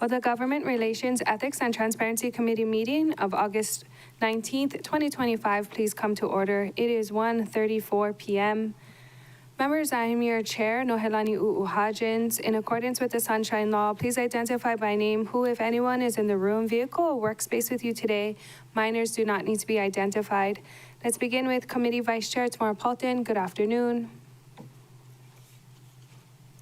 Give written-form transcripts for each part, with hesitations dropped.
Well, the Government Relations, Ethics, and Transparency Committee meeting of August 19th, 2025, please come to order. It is 1:34 p.m. Members, I am your chair, Nohelani Uuhajins. In accordance with the Sunshine Law, please identify by name who, if anyone, is in the room, vehicle, or workspace with you today. Minors do not need to be identified. Let's begin with Committee Vice Chair Tamara Paulton. Good afternoon.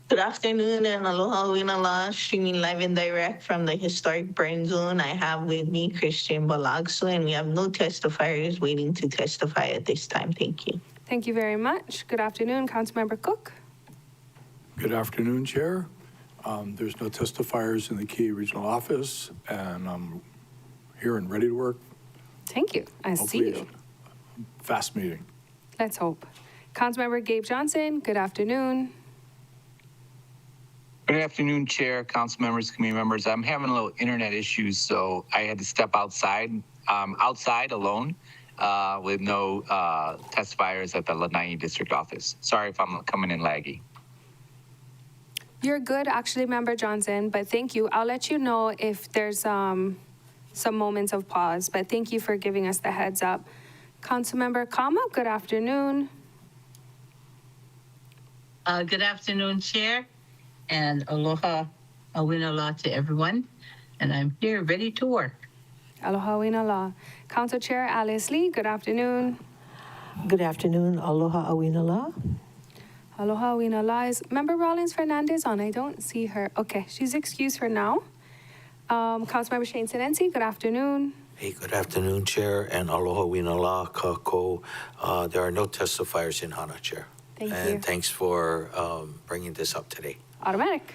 Good afternoon and aloha winala, streaming live and direct from the historic burn zone. I have with me Christian Balagso, and we have no testifiers waiting to testify at this time. Thank you. Thank you very much. Good afternoon, Councilmember Cook. Good afternoon, Chair. There's no testifiers in the Key Regional Office, and I'm here and ready to work. Thank you. I see Hopefully you. Fast meeting. Let's hope. Councilmember Gabe Johnson, good afternoon. Good afternoon, Chair, council members, committee members. I'm having a little internet issues, so I had to step outside. Outside alone with no testifiers at the Lanai District Office. Sorry if I'm coming in laggy. You're good, actually, Member Johnson, but thank you. I'll let you know if there's some moments of pause, but thank you for giving us the heads up. Councilmember Kama, good afternoon. Good afternoon, Chair, and aloha awinala to everyone. And I'm here ready to work. Aloha winala. Council Chair Alice Lee, good afternoon. Good afternoon. Aloha awinala. Aloha winala. Is Member Rollins Fernandez on? I don't see her. Okay, she's excused for now. Councilmember Shane Sinensi, good afternoon. Hey, good afternoon, Chair, and aloha winala kako. There are no testifiers in Hana, Chair. Thank you. And thanks for bringing this up today. Automatic.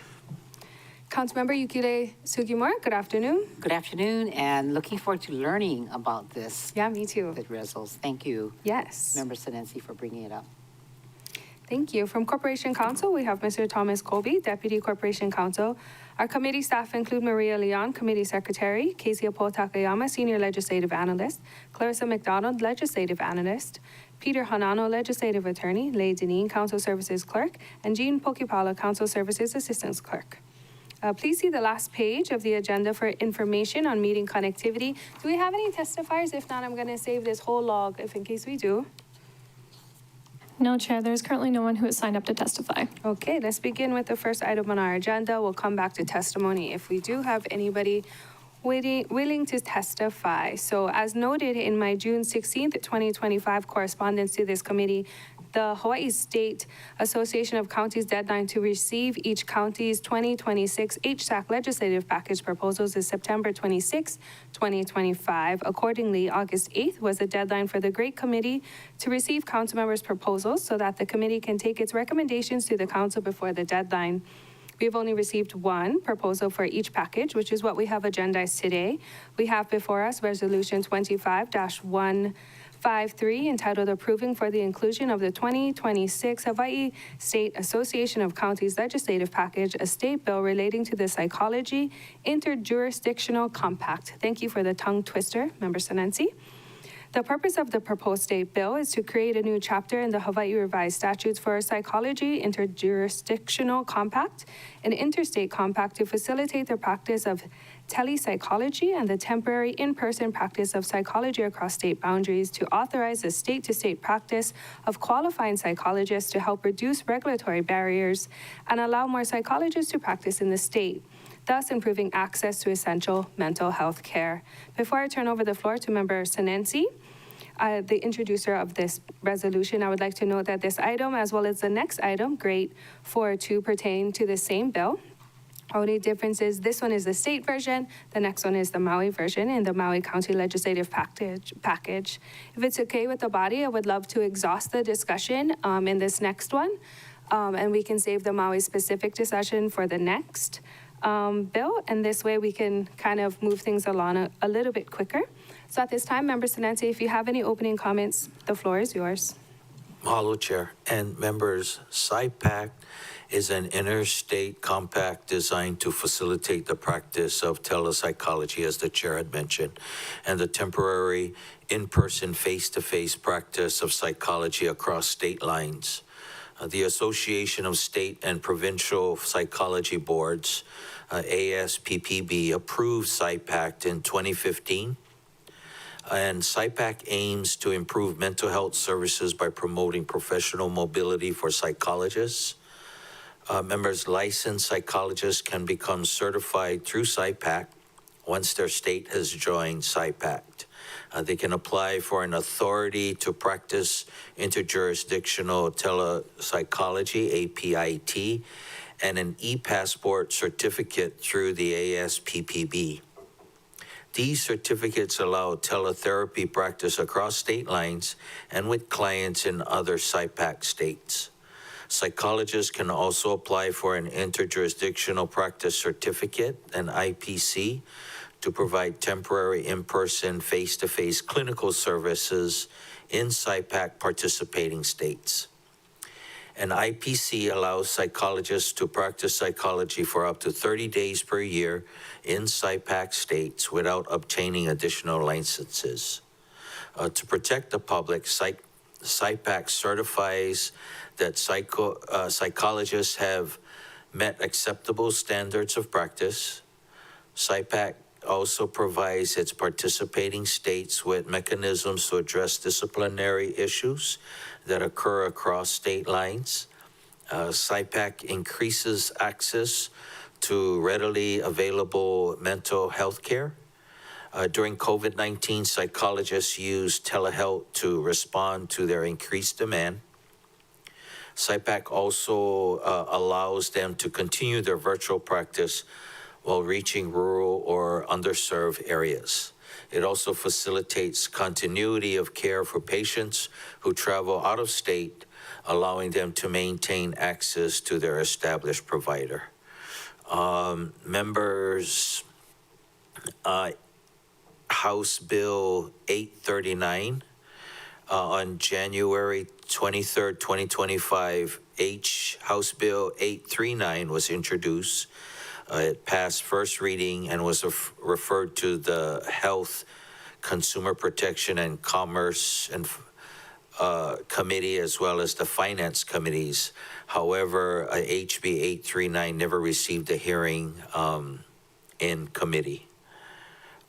Councilmember Yukile Sugimura, good afternoon. Good afternoon, and looking forward to learning about this Yeah, me too. with results. Thank you, Yes. Member Sinensi, for bringing it up. Thank you. From Corporation Counsel, we have Mr. Thomas Colby, Deputy Corporation Counsel. Our committee staff include Maria Leon, Committee Secretary, Casey Apo Takayama, Senior Legislative Analyst, Clarissa McDonald, Legislative Analyst, Peter Hanano, Legislative Attorney, Leigh Deneen, Council Services Clerk, and Jean Pokipala, Council Services Assistant Clerk. Please see the last page of the agenda for information on meeting connectivity. Do we have any testifiers? If not, I'm going to save this whole log if in case we do. No, Chair, there's currently no one who has signed up to testify. Okay, let's begin with the first item on our agenda. We'll come back to testimony if we do have anybody willing to testify. So as noted in my June 16th, 2025 correspondence to this committee, the Hawaii State Association of Counties deadline to receive each county's 2026 HSAC legislative package proposals is September 26, 2025. Accordingly, August 8th was the deadline for the Great Committee to receive council members' proposals so that the committee can take its recommendations to the council before the deadline. We've only received one proposal for each package, which is what we have agendized today. We have before us Resolution 25-153 entitled Approving for the Inclusion of the 2026 Hawaii State Association of Counties Legislative Package, a state bill relating to the Psychology Interjurisdictional Compact. Thank you for the tongue twister, Member Sinensi. The purpose of the proposed state bill is to create a new chapter in the Hawaii Revised Statutes for a Psychology Interjurisdictional Compact, an interstate compact to facilitate the practice of telepsychology and the temporary in-person practice of psychology across state boundaries, to authorize the state-to-state practice of qualifying psychologists to help reduce regulatory barriers and allow more psychologists to practice in the state, thus improving access to essential mental health care. Before I turn over the floor to Member Sinensi, the introducer of this resolution, I would like to note that this item, as well as the next item, Grade 4.2, pertain to the same bill. Only difference is this one is the state version, the next one is the Maui version in the Maui County Legislative package. If it's okay with the body, I would love to exhaust the discussion in this next one, and we can save the Maui specific discussion for the next bill, and this way we can kind of move things along a little bit quicker. So at this time, Member Sinensi, if you have any opening comments, the floor is yours. Mahalo, Chair. And members, SIPAC is an interstate compact designed to facilitate the practice of telepsychology, as the Chair had mentioned, and the temporary in-person face-to-face practice of psychology across state lines. The Association of State and Provincial Psychology Boards ASPPB, approved SIPACT in 2015. And SIPAC aims to improve mental health services by promoting professional mobility for psychologists. Members, licensed psychologists can become certified through SIPAC once their state has joined SIPACT. They can apply for an authority to practice interjurisdictional telepsychology, APIT, and an e-passport certificate through the ASPPB. These certificates allow teletherapy practice across state lines and with clients in other SIPAC states. Psychologists can also apply for an interjurisdictional practice certificate, an IPC, to provide temporary in-person, face-to-face clinical services in SIPAC participating states. An IPC allows psychologists to practice psychology for up to 30 days per year in SIPAC states without obtaining additional licenses. To protect the public, SIPAC certifies that psychologists have met acceptable standards of practice. SIPAC also provides its participating states with mechanisms to address disciplinary issues that occur across state lines. SIPAC increases access to readily available mental health care. During COVID-19, psychologists used telehealth to respond to their increased demand. SIPAC also allows them to continue their virtual practice while reaching rural or underserved areas. It also facilitates continuity of care for patients who travel out of state, allowing them to maintain access to their established provider. Members, House Bill 839 on January 23rd, 2025, House Bill 839 was introduced. It passed first reading and was referred to the Health, Consumer Protection, and Commerce and Committee, as well as the Finance Committees. However, HB 839 never received a hearing in committee.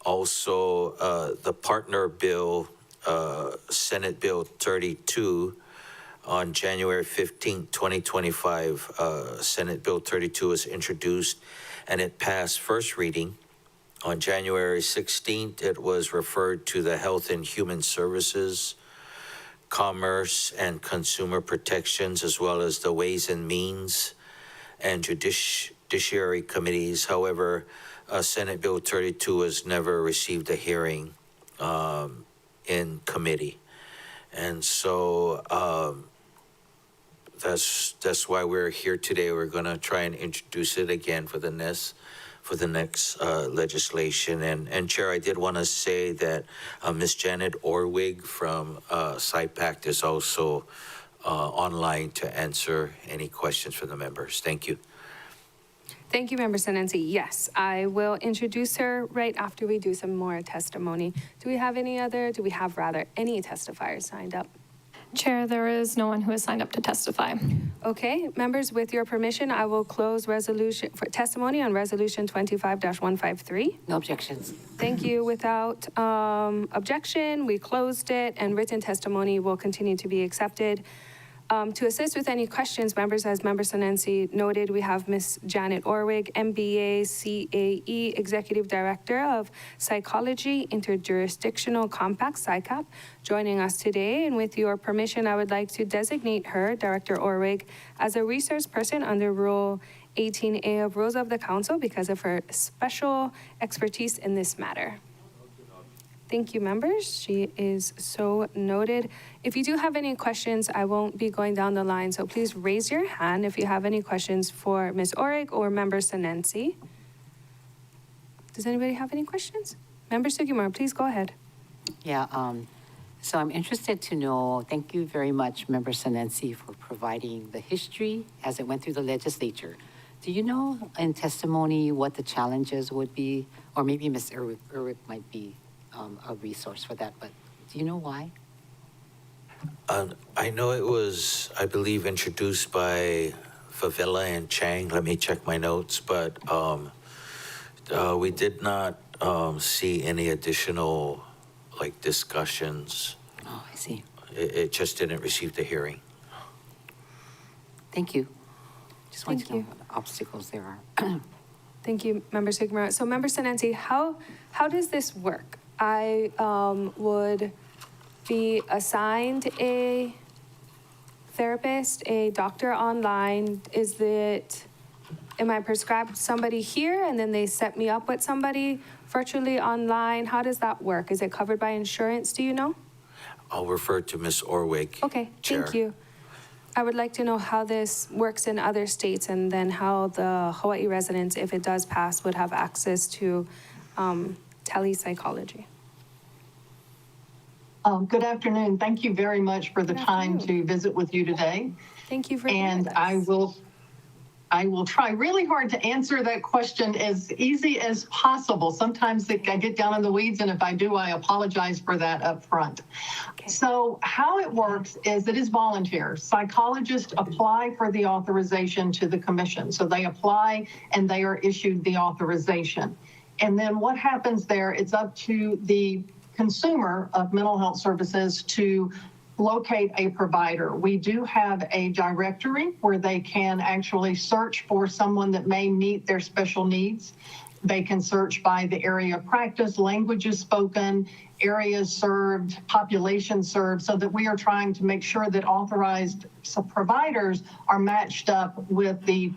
Also, the partner bill, Senate Bill 32, on January 15, 2025, Senate Bill 32 was introduced and it passed first reading. On January 16th, it was referred to the Health and Human Services, Commerce and Consumer Protections, as well as the Ways and Means and Judiciary Committees. However, Senate Bill 32 has never received a hearing in committee. And so that's why we're here today. We're going to try and introduce it again for the next legislation. And Chair, I did want to say that Ms. Janet Orwig from SIPACT is also online to answer any questions from the members. Thank you. Thank you, Member Senenzi. Yes, I will introduce her right after we do some more testimony. Do we have any testifiers signed up? Chair, there is no one who has signed up to testify. Okay, members, with your permission, I will close resolution for testimony on Resolution 25-153. No objections. Thank you. Without objection, we closed it, and written testimony will continue to be accepted. To assist with any questions, members, as Member Senenzi noted, we have Ms. Janet Orwig, MBA, CAE, Executive Director of Psychology, Interjurisdictional Compact, SICAP, joining us today. And with your permission, I would like to designate her, Director Orwig, as a resource person under Rule 18A of Rules of the Council because of her special expertise in this matter. Thank you, members. She is so noted. If you do have any questions, I won't be going down the line, so please raise your hand if you have any questions for Ms. Orwig or Member Senenzi. Does anybody have any questions? Member Sugimura, please go ahead. Yeah, so I'm interested to know, thank you very much, Member Senenzi, for providing the history as it went through the legislature. Do you know in testimony what the challenges would be? Or maybe Ms. Urwick might be a resource for that, but do you know why? I know it was, I believe, introduced by Favela and Chang. Let me check my notes, but We did not see any additional, like, discussions. Oh, I see. It just didn't receive the hearing. Thank you. Just wanted Thank to know you. what the obstacles there are. Thank you, Member Sigma. So Member Senenzi, how does this work? I would be assigned a therapist, a doctor online. Am I prescribed somebody here and then they set me up with somebody virtually online? How does that work? Is it covered by insurance? Do you know? I'll refer to Ms. Orwig. Okay, Chair. thank you. I would like to know how this works in other states and then how the Hawaii residents, if it does pass, would have access to telepsychology. Good afternoon. Thank you very much for the Good time afternoon. to visit with you today. Thank you for being And with I us. will try really hard to answer that question as easy as possible. Sometimes I get down in the weeds, and if I do, I apologize for that up front. Okay. So how it works is it is volunteer. Psychologists apply for the authorization to the commission. So they apply and they are issued the authorization. And then what happens there, it's up to the consumer of mental health services to locate a provider. We do have a directory where they can actually search for someone that may meet their special needs. They can search by the area of practice, languages spoken, areas served, population served, so that we are trying to make sure that authorized providers are matched up with the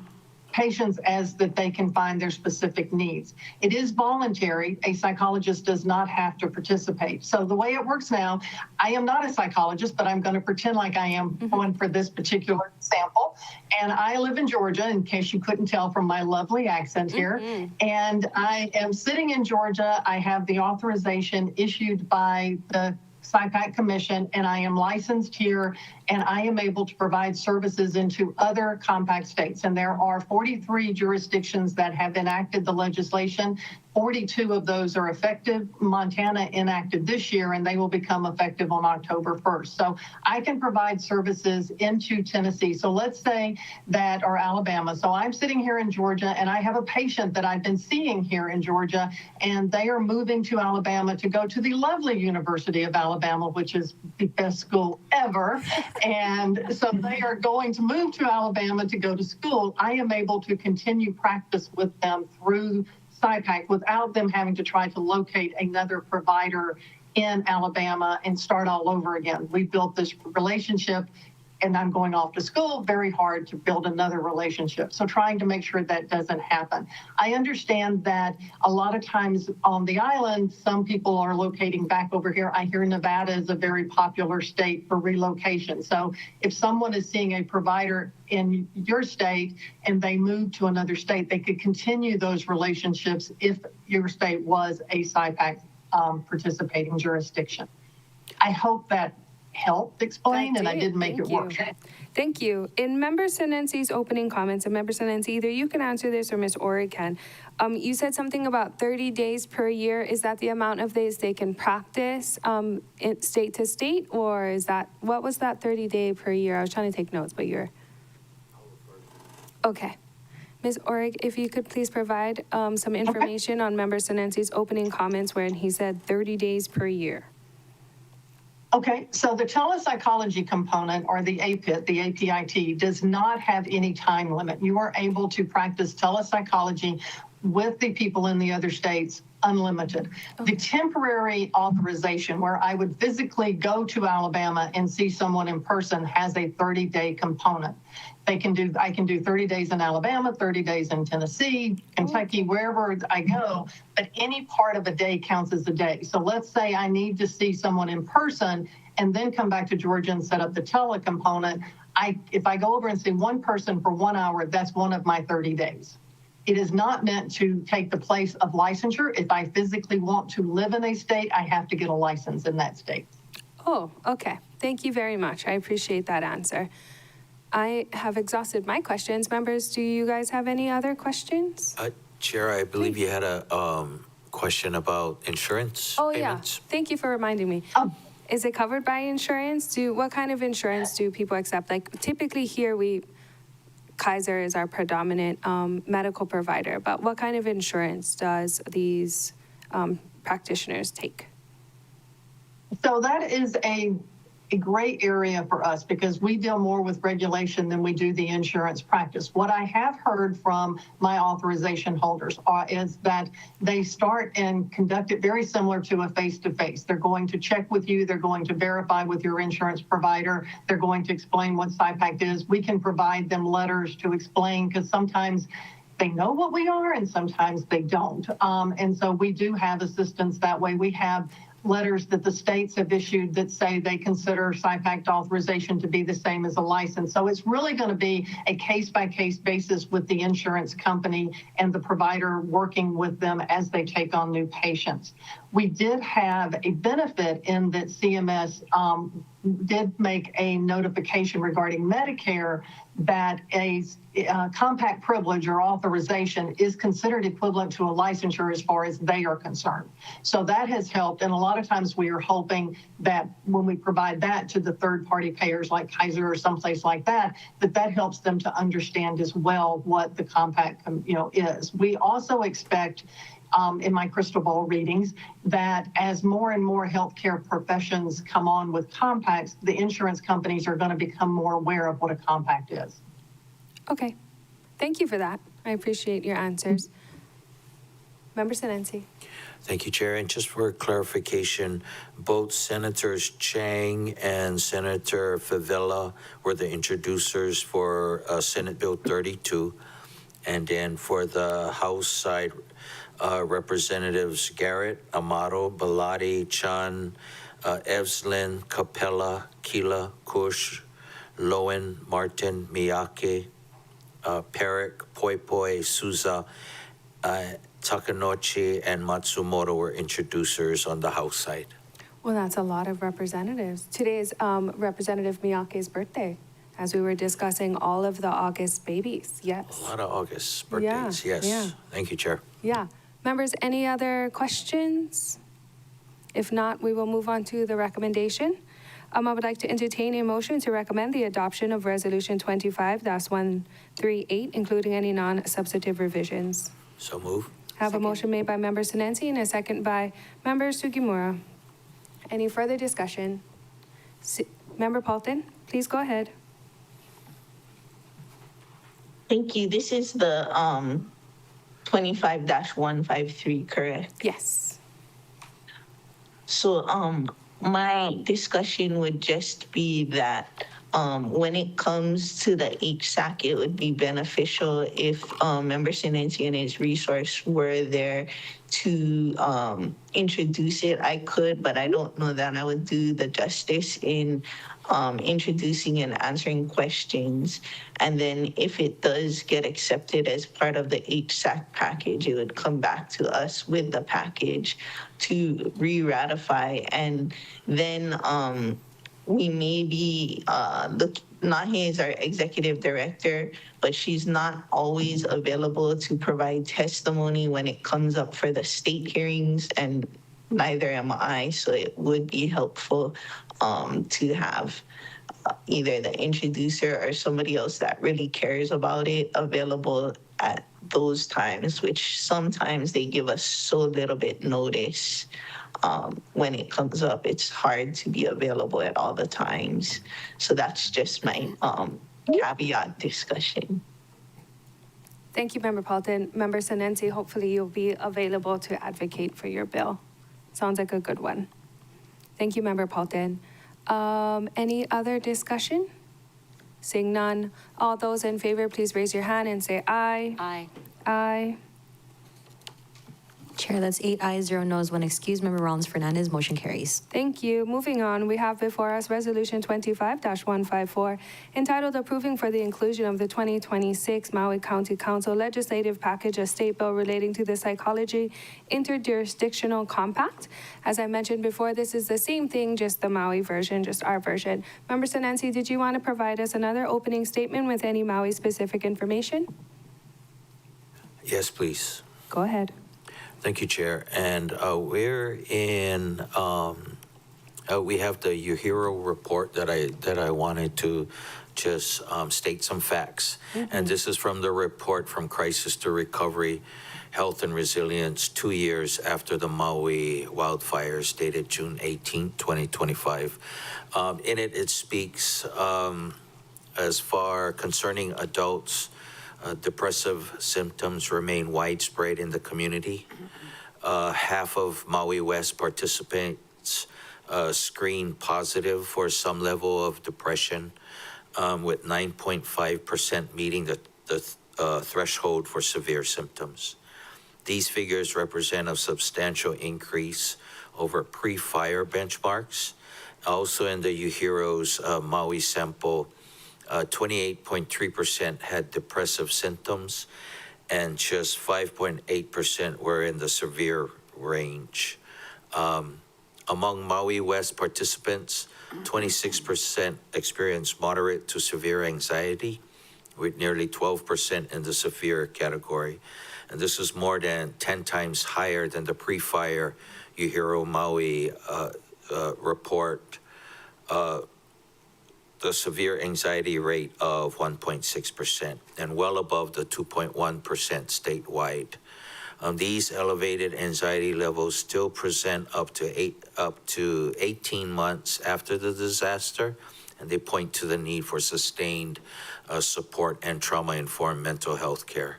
patients as that they can find their specific needs. It is voluntary. A psychologist does not have to participate. So the way it works now, I am not a psychologist, but I'm going to pretend like I am one for this particular sample. And I live in Georgia, in case you couldn't tell from my lovely accent here. And I am sitting in Georgia. I have the authorization issued by the SIPAC Commission, and I am licensed here, and I am able to provide services into other compact states. And there are 43 jurisdictions that have enacted the legislation. 42 of those are effective. Montana enacted this year, and they will become effective on October 1st. So I can provide services into Tennessee. So let's say that, or Alabama. So I'm sitting here in Georgia, and I have a patient that I've been seeing here in Georgia, and they are moving to Alabama to go to the lovely University of Alabama, which is the best school ever. And so they are going to move to Alabama to go to school. I am able to continue practice with them through SIPAC without them having to try to locate another provider in Alabama and start all over again. We built this relationship, and I'm going off to school, very hard to build another relationship. So trying to make sure that doesn't happen. I understand that a lot of times on the island, some people are locating back over here. I hear Nevada is a very popular state for relocation. So if someone is seeing a provider in your state and they move to another state, they could continue those relationships if your state was a SIPAC participating jurisdiction. I hope that helped explain, and I did make it work. Thank you. In Member Senenzi's opening comments, and Member Senenzi, either you can answer this or Ms. Ori can. You said something about 30 days per year. Is that the amount of days they can practice state to state, or is that, what was that 30-day per year? I was trying to take notes, but you're... Okay. Ms. Orig, if you could please provide some information on Member Senenzi's opening comments where he said 30 days per year. Okay, so the telepsychology component, or the APIT, the APIT, does not have any time limit. You are able to practice telepsychology with the people in the other states unlimited. The temporary authorization, where I would physically go to Alabama and see someone in person, has a 30-day component. I can do 30 days in Alabama, 30 days in Tennessee, Kentucky, wherever I go, but any part of a day counts as a day. So let's say I need to see someone in person and then come back to Georgia and set up the telecomponent. If I go over and see one person for 1 hour, that's one of my 30 days. It is not meant to take the place of licensure. If I physically want to live in a state, I have to get a license in that state. Oh, okay. Thank you very much. I appreciate that answer. I have exhausted my questions. Members, do you guys have any other questions? Chair, I believe you had a question about insurance payments. Yeah. Thank you for reminding me. Is it covered by insurance? What kind of insurance do people accept? Like typically here Kaiser is our predominant medical provider, but what kind of insurance does these practitioners take? So that is a gray area for us because we deal more with regulation than we do the insurance practice. What I have heard from my authorization holders is that they start and conduct it very similar to a face-to-face. They're going to check with you. They're going to verify with your insurance provider. They're going to explain what SIPACT is. We can provide them letters to explain because sometimes they know what we are and sometimes they don't. And so we do have assistance that way. We have letters that the states have issued that say they consider SIPACT authorization to be the same as a license. So it's really going to be a case-by-case basis with the insurance company and the provider working with them as they take on new patients. We did have a benefit in that CMS did make a notification regarding Medicare that a compact privilege or authorization is considered equivalent to a licensure as far as they are concerned. So that has helped. And a lot of times we are hoping that when we provide that to the third-party payers like Kaiser or someplace like that, that helps them to understand as well what the compact is. We also expect in my crystal ball readings that as more and more healthcare professions come on with compacts, the insurance companies are going to become more aware of what a compact is. Okay, thank you for that. I appreciate your answers. Member Senenci. Thank you, Chair. And just for clarification, both Senators Chang and Senator Favela were the introducers for Senate Bill 32. And then for the House side, Representatives Garrett, Amado, Bellotti, Chan, Evslin, Capella, Kila, Kush, Lowen, Martin, Miyake, Perrick, Poi Poi, Souza, Takanochi, and Matsumoto were introducers on the House side. Well, that's a lot of representatives. Today is Representative Miyake's birthday, as we were discussing all of the August babies. Yes. A lot of August birthdays, Yeah, yes. yeah. Thank you, Chair. Yeah. Members, any other questions? If not, we will move on to the recommendation. I would like to entertain a motion to recommend the adoption of Resolution 25-138, including any non-substantive revisions. So move. Have a motion made by Member Senenci and a second by Member Sugimura. Any further discussion? Member Paulton, please go ahead. Thank you. This is the 25-153, correct? Yes. So my discussion would just be that when it comes to the HSAC, it would be beneficial if Member Senenci and his resource were there to introduce it. I could, but I don't know that I would do the justice in introducing and answering questions. And then if it does get accepted as part of the HSAC package, it would come back to us with the package to re-ratify. And then we may be, Nahi is our executive director, but she's not always available to provide testimony when it comes up for the state hearings, and neither am I. So it would be helpful to have either the introducer or somebody else that really cares about it available at those times, which sometimes they give us so little bit notice. When it comes up, it's hard to be available at all the times. So that's just my caveat discussion. Thank you, Member Paulton. Member Senenci, hopefully you'll be available to advocate for your bill. Sounds like a good one. Thank you, Member Paulton. Any other discussion? Seeing none, all those in favor, please raise your hand and say aye. Aye. Aye. Chair, that's 8 ayes, 0 noes, 1 excused. Member Rollins Fernandez, motion carries. Thank you. Moving on, we have before us Resolution 25-154, entitled Approving for the Inclusion of the 2026 Maui County Council Legislative Package, a state bill relating to the Psychology Interjurisdictional Compact. As I mentioned before, this is the same thing, just the Maui version, just our version. Member Senenci, did you want to provide us another opening statement with any Maui-specific information? Yes, please. Go ahead. Thank you, Chair. And we're in We have the UHERO report that I wanted to just state some facts. And this is from the report from Crisis to Recovery, Health and Resilience 2 years after the Maui wildfires dated June 18, 2025. In it, it speaks as far concerning adults, depressive symptoms remain widespread in the community. Half of Maui West participants screened positive for some level of depression, with 9.5% meeting the threshold for severe symptoms. These figures represent a substantial increase over pre-fire benchmarks. Also in the UHERO's Maui sample, 28.3% had depressive symptoms, and just 5.8% were in the severe range. Among Maui West participants, 26% experienced moderate to severe anxiety, with nearly 12% in the severe category. And this is more than 10 times higher than the pre-fire UHERO Maui report, the severe anxiety rate of 1.6%, and well above the 2.1% statewide. These elevated anxiety levels still present up to 18 months after the disaster, and they point to the need for sustained support and trauma-informed mental health care.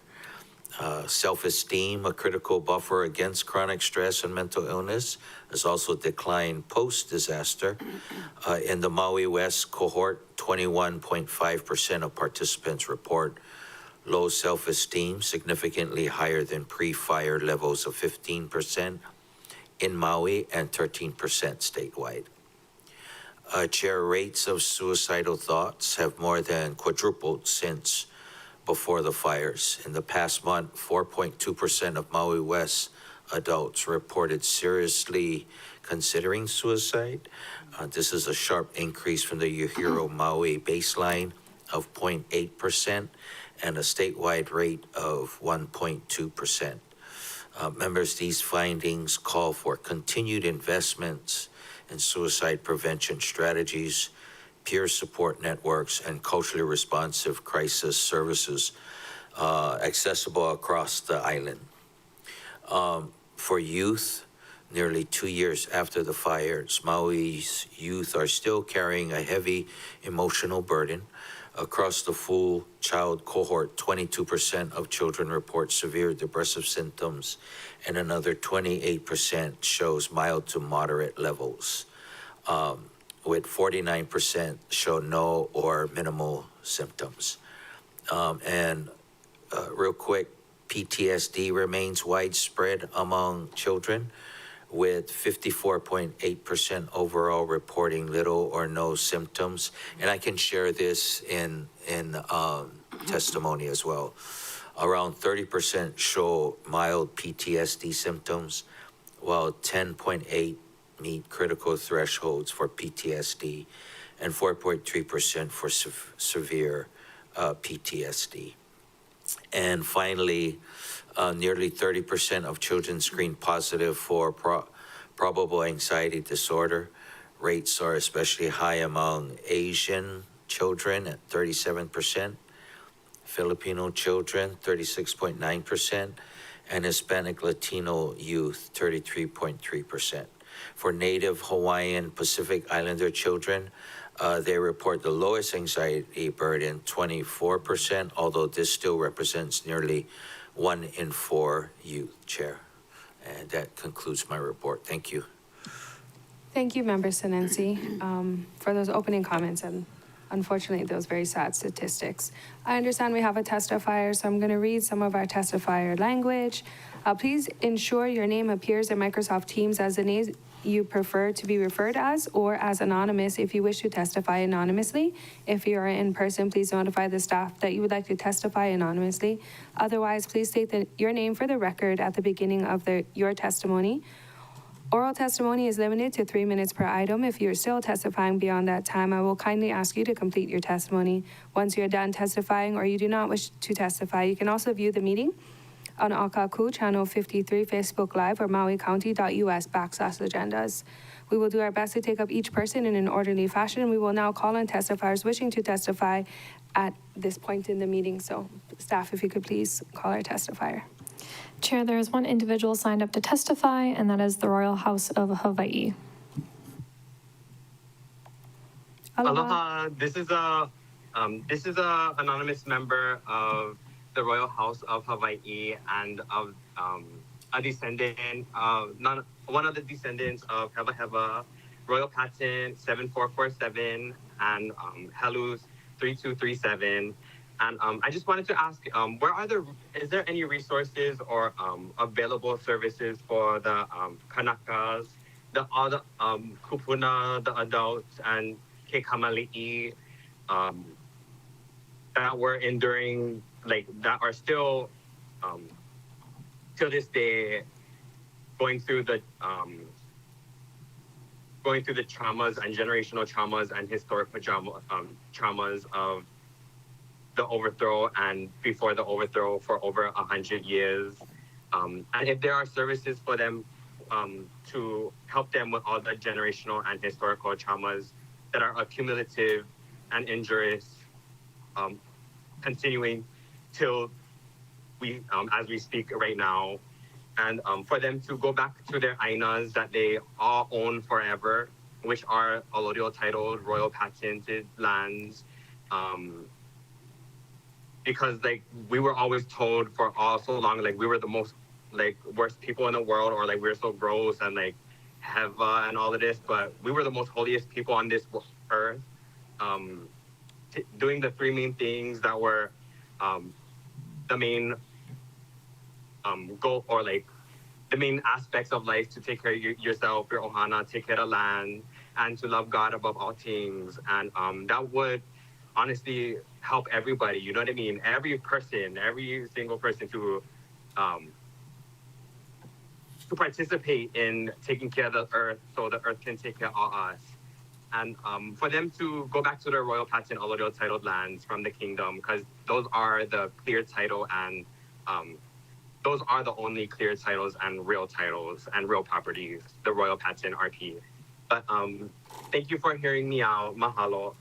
Self-esteem, a critical buffer against chronic stress and mental illness, has also declined post-disaster. In the Maui West cohort, 21.5% of participants report low self-esteem, significantly higher than pre-fire levels of 15% in Maui and 13% statewide. Chair, rates of suicidal thoughts have more than quadrupled since before the fires. In the past month, 4.2% of Maui West adults reported seriously considering suicide. This is a sharp increase from the UHERO Maui baseline of 0.8% and a statewide rate of 1.2%. Members, these findings call for continued investments in suicide prevention strategies, peer support networks, and culturally responsive crisis services accessible across the island. For youth, nearly 2 years after the fires, Maui's youth are still carrying a heavy emotional burden. Across the full child cohort, 22% of children report severe depressive symptoms, and another 28% shows mild to moderate levels, with 49% show no or minimal symptoms. Real quick, PTSD remains widespread among children, with 54.8% overall reporting little or no symptoms. And I can share this in testimony as well. Around 30% show mild PTSD symptoms, while 10.8% meet critical thresholds for PTSD, and 4.3% for severe PTSD. And finally, nearly 30% of children screened positive for probable anxiety disorder. Rates are especially high among Asian children at 37%, Filipino children 36.9%, and Hispanic Latino youth 33.3%. For Native Hawaiian Pacific Islander children, they report the lowest anxiety burden, 24%, although this still represents nearly 1 in 4 youth, Chair. And that concludes my report. Thank you. Thank you, Member Sinensi, for those opening comments and unfortunately those very sad statistics. I understand we have a testifier, so I'm going to read some of our testifier language. Please ensure your name appears in Microsoft Teams as the name you prefer to be referred as, or as anonymous if you wish to testify anonymously. If you are in person, please notify the staff that you would like to testify anonymously. Otherwise, please state your name for the record at the beginning of your testimony. Oral testimony is limited to 3 minutes per item. If you're still testifying beyond that time, I will kindly ask you to complete your testimony. Once you're done testifying or you do not wish to testify, you can also view the meeting on Akaku Channel 53 Facebook Live or MauiCounty.us/agendas. We will do our best to take up each person in an orderly fashion. We will now call on testifiers wishing to testify at this point in the meeting. So staff, if you could please call our testifier. Chair, there is one individual signed up to testify, and that is the Royal House of Hawaii. Aloha. This is a anonymous member of the Royal House of Hawaii and of a descendant, one of the descendants of Hewa Hewa, Royal Patent 7447 and Helus 3237. And I just wanted to ask, is there any resources or available services for the Kanakas, the other kupuna, the adults, and Kekamali'i that were enduring, like that are still till this day going through the traumas and generational traumas and historical traumas of the overthrow and before the overthrow for over 100 years. And if there are services for them to help them with all the generational and historical traumas that are accumulative and injurious, continuing till we, as we speak right now, and for them to go back to their ainas that they all own forever, which are allodial titled, royal patented lands, because like we were always told for all so long, like we were the most like worst people in the world, or like we were so gross and like Heva and all of this, but we were the most holiest people on this earth, doing the three main things that were the main goal, or like the main aspects of life: to take care of yourself, your ohana, take care of land, and to love God above all things. And that would honestly help everybody, you know what I mean? Every person, every single person to participate in taking care of the earth so the earth can take care of us. And for them to go back to their royal patent allodial titled lands from the kingdom, because those are the clear title and those are the only clear titles and real properties, the royal patent RP. But thank you for hearing me out. Mahalo.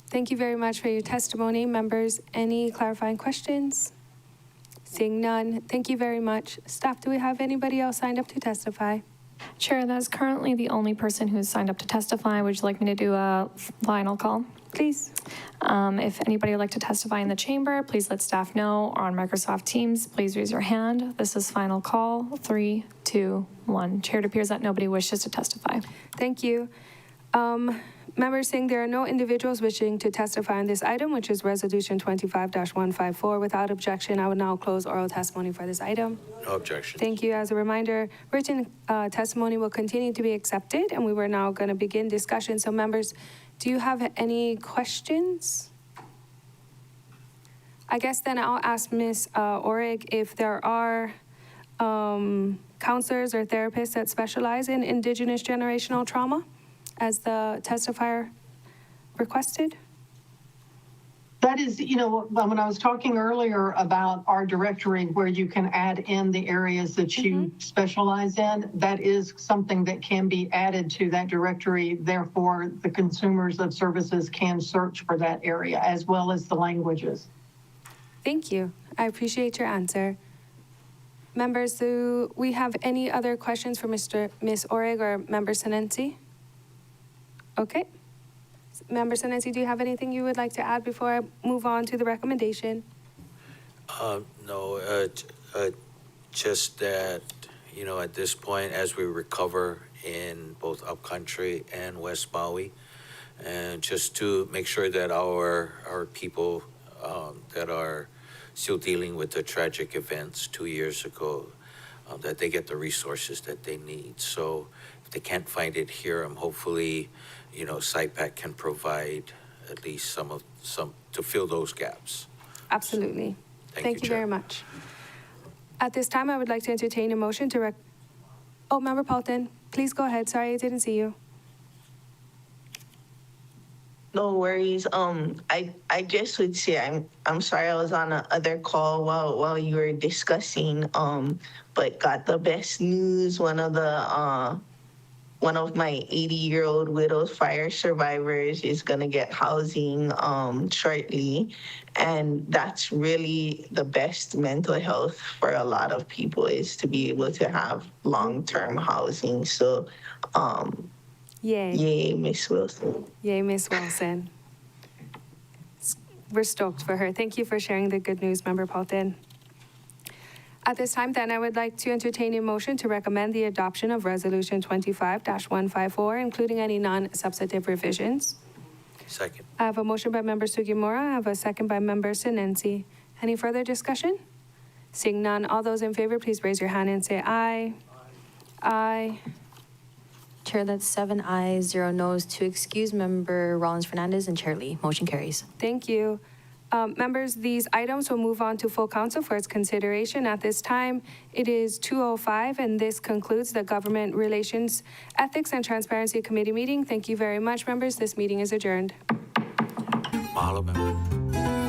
Thank you very much for your testimony. Members, any clarifying questions? Seeing none, thank you very much. Staff, do we have anybody else signed up to testify? Chair, that is currently the only person who's signed up to testify. Would you like me to do a final call? Please. If anybody would like to testify in the chamber, please let staff know, or on Microsoft Teams, please raise your hand. This is final call. 3, 2, 1. Chair, it appears that nobody wishes to testify. Thank you. Members, saying there are no individuals wishing to testify on this item, which is Resolution 25-154. Without objection, I would now close oral testimony for this item. No objection. Thank you. As a reminder, written testimony will continue to be accepted, and we were now going to begin discussion. So members, do you have any questions? I guess then I'll ask Ms. Orig if there are counselors or therapists that specialize in Indigenous generational trauma, as the testifier requested. That is, you know, when I was talking earlier about our directory where you can add in the areas that you specialize in, that is something that can be added to that directory. Therefore, the consumers of services can search for that area as well as the languages. Thank you. I appreciate your answer. Members, do we have any other questions for Ms. Orig or Member Senensi? Okay. Member Senensi, do you have anything you would like to add before I move on to the recommendation? No, just that, you know, at this point, as we recover in both Upcountry and West Maui, and just to make sure that our people that are still dealing with the tragic events 2 years ago, that they get the resources that they need. So if they can't find it here, hopefully, you know, SIPAC can provide at least some to fill those gaps. Absolutely. Thank you Chair. very much. At this time, I would like to entertain a motion to Member Paulton, please go ahead. Sorry, I didn't see you. No worries. I just would say I'm sorry I was on another call while you were discussing, but got the best news. One of the one of my 80-year-old widow's fire survivors is going to get housing shortly. And that's really the best mental health for a lot of people, is to be able to have long-term housing. So, Yay. yay, Miss Wilson. Yay, Miss Wilson. We're stoked for her. Thank you for sharing the good news, Member Paulton. At this time, then, I would like to entertain a motion to recommend the adoption of Resolution 25-154, including any non-substantive revisions. Second. I have a motion by Member Sugimura. I have a second by Member Sinensi. Any further discussion? Seeing none, all those in favor, please raise your hand and say aye. Aye. Chair, that's 7 ayes, 0 noes to excuse Member Rollins Fernandez and Chair Lee. Motion carries. Thank you. Members, these items will move on to full council for its consideration. At this time, it is 2:05, and this concludes the Government Relations, Ethics, and Transparency Committee meeting. Thank you very much, members. This meeting is adjourned. Mahalo, member.